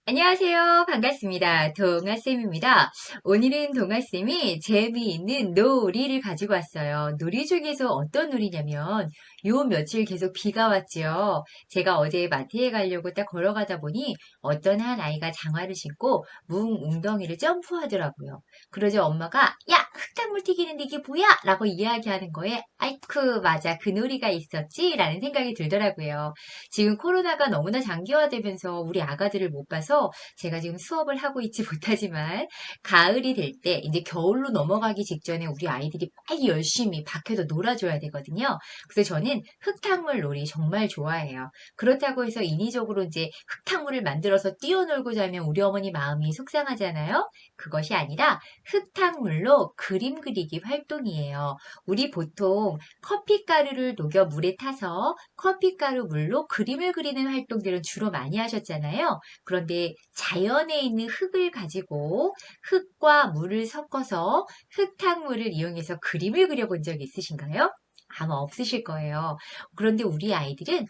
안녕하세요. 반갑습니다. 동아쌤입니다. 오늘은 동아쌤이 재미있는 놀이를 가지고 왔어요. 놀이 중에서 어떤 놀이냐면 요 며칠 계속 비가 왔죠. 제가 어제 마트에 가려고 딱 걸어가다 보니 어떤 한 아이가 장화를 신고 웅덩이를 점프하더라고요. 그러자 엄마가 야! 흙탕물 튀기는데 이게 뭐야? 라고 이야기하는 거에 아이쿠 맞아 그 놀이가 있었지? 라는 생각이 들더라고요. 지금 코로나가 너무나 장기화되면서 우리 아가들을 못 봐서 제가 지금 수업을 하고 있지 못하지만 가을이 될 때 이제 겨울로 넘어가기 직전에 우리 아이들이 빨리 열심히 밖에서 놀아줘야 되거든요. 그래서 저는 흙탕물 놀이 정말 좋아해요. 그렇다고 해서 인위적으로 이제 흙탕물을 만들어서 뛰어놀고 자면 우리 어머니 마음이 속상하잖아요. 그것이 아니라 흙탕물로 그림 그리기 활동이에요. 우리 보통 커피가루를 녹여 물에 타서 커피가루 물로 그림을 그리는 활동들은 주로 많이 하셨잖아요. 그런데 자연에 있는 흙을 가지고 흙과 물을 섞어서 흙탕물을 이용해서 그림을 그려본 적 있으신가요? 아마 없으실 거예요. 그런데 우리 아이들은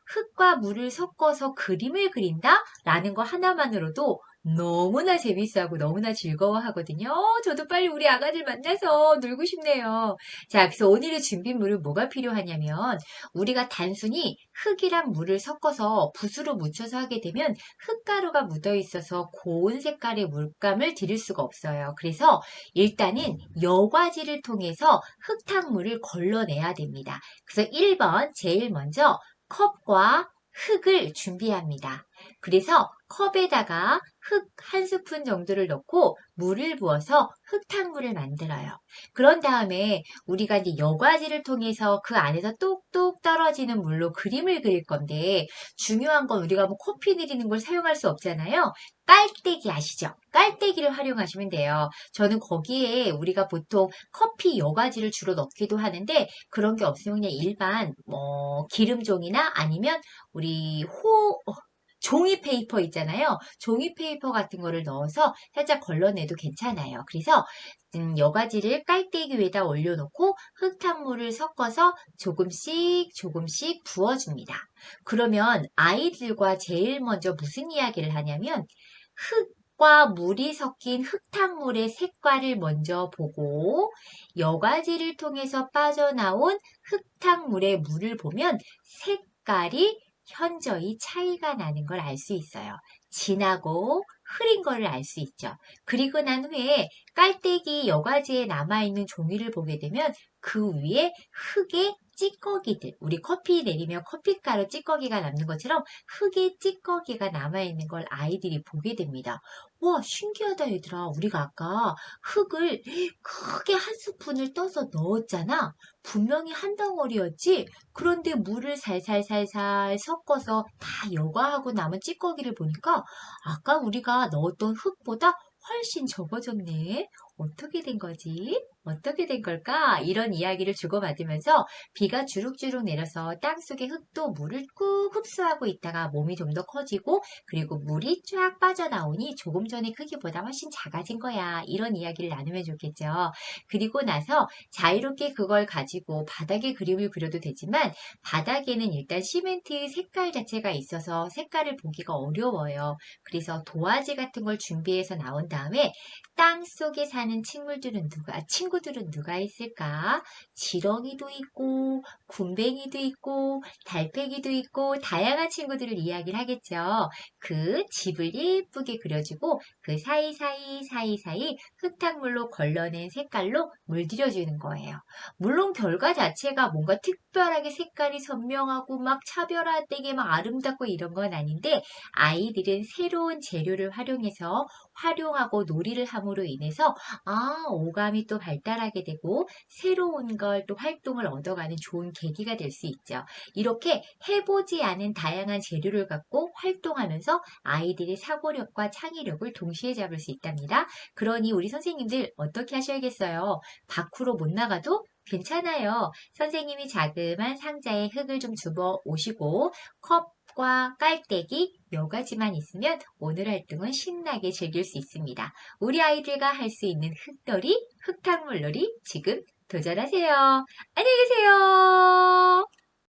흙과 물을 섞어서 그림을 그린다? 라는 거 하나만으로도 너무나 재밌어하고 너무나 즐거워하거든요. 저도 빨리 우리 아가들 만나서 놀고 싶네요. 자, 그래서 오늘의 준비물은 뭐가 필요하냐면 우리가 단순히 흙이랑 물을 섞어서 붓으로 묻혀서 하게 되면 흙가루가 묻어 있어서 고운 색깔의 물감을 들일 수가 없어요. 그래서 일단은 여과지를 통해서 흙탕물을 걸러내야 됩니다. 그래서 1번 제일 먼저 컵과 흙을 준비합니다. 그래서 컵에다가 흙 한 스푼 정도를 넣고 물을 부어서 흙탕물을 만들어요. 그런 다음에 우리가 이제 여과지를 통해서 그 안에서 똑똑 떨어지는 물로 그림을 그릴 건데 중요한 건 우리가 뭐 커피 내리는 걸 사용할 수 없잖아요. 깔때기 아시죠? 깔때기를 활용하시면 돼요. 저는 거기에 우리가 보통 커피 여과지를 주로 넣기도 하는데 그런 게 없으면 그냥 일반 뭐 기름종이나 아니면 우리 종이 페이퍼 있잖아요. 종이 페이퍼 같은 거를 넣어서 살짝 걸러내도 괜찮아요. 그래서 여과지를 깔때기 위에다 올려놓고 흙탕물을 섞어서 조금씩 조금씩 부어줍니다. 그러면 아이들과 제일 먼저 무슨 이야기를 하냐면 흙과 물이 섞인 흙탕물의 색깔을 먼저 보고 여과지를 통해서 빠져나온 흙탕물의 물을 보면 색깔이 현저히 차이가 나는 걸 알 수 있어요. 진하고 흐린 거를 알 수 있죠. 그리고 난 후에 깔때기 여과지에 남아있는 종이를 보게 되면 그 위에 흙의 찌꺼기들, 우리 커피 내리면 커피가루 찌꺼기가 남는 것처럼 흙의 찌꺼기가 남아있는 걸 아이들이 보게 됩니다. 와, 신기하다 얘들아. 우리가 아까 흙을 크게 한 스푼을 떠서 넣었잖아. 분명히 한 덩어리였지? 그런데 물을 살살살살 섞어서 다 여과하고 남은 찌꺼기를 보니까 아까 우리가 넣었던 흙보다 훨씬 적어졌네. 어떻게 된 거지? 어떻게 된 걸까? 이런 이야기를 주고받으면서 비가 주룩주룩 내려서 땅속의 흙도 물을 꾹 흡수하고 있다가 몸이 좀 더 커지고 그리고 물이 쫙 빠져나오니 조금 전의 크기보다 훨씬 작아진 거야. 이런 이야기를 나누면 좋겠죠. 그리고 나서 자유롭게 그걸 가지고 바닥에 그림을 그려도 되지만 바닥에는 일단 시멘트 색깔 자체가 있어서 색깔을 보기가 어려워요. 그래서 도화지 같은 걸 준비해서 나온 다음에 땅 속에 사는 친구들은 누가 있을까? 지렁이도 있고, 군뱅이도 있고, 달팽이도 있고, 다양한 친구들을 이야기를 하겠죠. 그 집을 예쁘게 그려주고, 그 사이사이 흙탕물로 걸러낸 색깔로 물들여주는 거예요. 물론 결과 자체가 뭔가 특별하게 색깔이 선명하고 막 차별화되게 막 아름답고 이런 건 아닌데, 아이들은 새로운 재료를 활용하고 놀이를 함으로 인해서 오감이 또 발달하게 되고 새로운 걸 또 활동을 얻어가는 좋은 계기가 될 수 있죠. 이렇게 해보지 않은 다양한 재료를 갖고 활동하면서 아이들의 사고력과 창의력을 동시에 잡을 수 있답니다. 그러니 우리 선생님들 어떻게 하셔야겠어요? 밖으로 못 나가도 괜찮아요. 선생님이 자그만 상자에 흙을 좀 주워 오시고 컵과 깔때기 몇 가지만 있으면 오늘 활동은 신나게 즐길 수 있습니다. 우리 아이들과 할 수 있는 흙놀이, 흙탕물 놀이 지금 도전하세요. 안녕히 계세요.